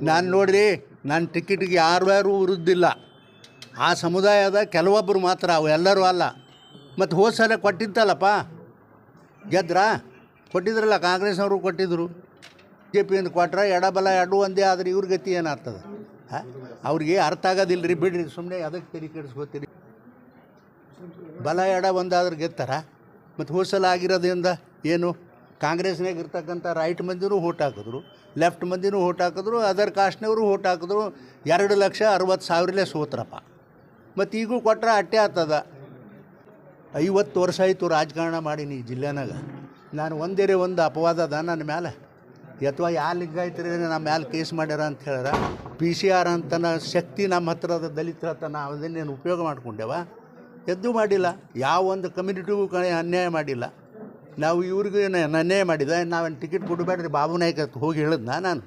ನಾನು ನೋಡ್ರಿ ನನ್ನ ಟಿಕೆಟ್ಗೆ ಯಾರು ವಿರುದ್ಧಿಲ್ಲ. ಆ ಸಮುದಾಯದ ಕೆಲವೊಬ್ಬರು ಮಾತ್ರ, ಅವು ಎಲ್ಲರೂ ಅಲ್ಲ. ಮತ್ತು ಹೋದ ಸಲ ಕೊಟ್ಟಿತ್ತಲ್ಲಪ್ಪ, ಗೆದ್ರಾ ಕೊಟ್ಟಿದ್ರಲ್ಲ, ಕಾಂಗ್ರೆಸ್ನವರು ಕೊಟ್ಟಿದ್ದರು, ಜೆ ಪಿಯಿಂದ ಕೊಟ್ರೆ ಎಡಬಲ ಎರಡೂ ಒಂದೇ. ಆದರೆ ಇವ್ರ ಗತಿ ಏನಾಗ್ತದೆ? ಅವ್ರಿಗೆ ಅರ್ಥ ಆಗೋದಿಲ್ಲ ರೀ, ಬಿಡ್ರಿ ಸುಮ್ಮನೆ ಅದಕ್ಕೆ ತೆರಿ ಕೆಡಿಸ್ಕೋತೀರಿ. ಬಲ ಎಡ ಒಂದಾದ್ರೆ ಗೆತ್ತಾರ. ಮತ್ತು ಹೋದ ಸಲ ಆಗಿರೋದ್ರಿಂದ ಏನು, ಕಾಂಗ್ರೆಸ್ನಾಗ ಇರ್ತಕ್ಕಂಥ ರೈಟ್ ಮಂದಿನೂ ಓಟ್ ಹಾಕಿದ್ರು, ಲೆಫ್ಟ್ ಮಂದಿನೂ ಓಟ್ ಹಾಕಿದ್ರು, ಅದರ್ ಕಾಸ್ಟ್ನವರು ಓಟ್ ಹಾಕಿದ್ರು. 2,60,000 ಸೋತ್ರಪ್ಪ. ಮತ್ತು ಈಗೂ ಕೊಟ್ರೆ ಅಟ್ಟೆ ಆಗ್ತದ. 50 ವರ್ಷ ಆಯಿತು ರಾಜಕಾರಣ ಮಾಡೀನಿ ಈ ಜಿಲ್ಲೆನಾಗ. ನಾನು ಒಂದು ಅಪವಾದ ಅದ ನನ್ನ ಮೇಲೆ, ಅಥವಾ ಯಾವ ಲಿಂಗಾಯತರೇ ನಮ್ಮ ಮೇಲೆ ಕೇಸ್ ಮಾಡ್ಯಾರ ಅಂತ ಹೇಳ್ಯಾರ. PCR ಅಂತನ ಶಕ್ತಿ ನಮ್ಮ ಹತ್ರ ಅದ, ದಲಿತರ ಹತ್ರ. ನಾವು ಅದನ್ನೇನು ಉಪಯೋಗ ಮಾಡ್ಕೊಂಡೇವ? ಎದ್ದು ಮಾಡಿಲ್ಲ. ಯಾವ ಒಂದು ಕಮ್ಯುನಿಟಿಗೂ ಅನ್ಯಾಯ ಮಾಡಿಲ್ಲ. ನಾವು ಇವ್ರಿಗೂ ಅನ್ಯಾಯ ಮಾಡಿದ. ನಾವೇನು ಟಿಕೆಟ್ ಕೊಡಬೇಡ್ರಿ ಬಾಬು ನಾಯ್ಕ ಹೋಗಿ ಹೇಳಿದ್ನ ನಾನು.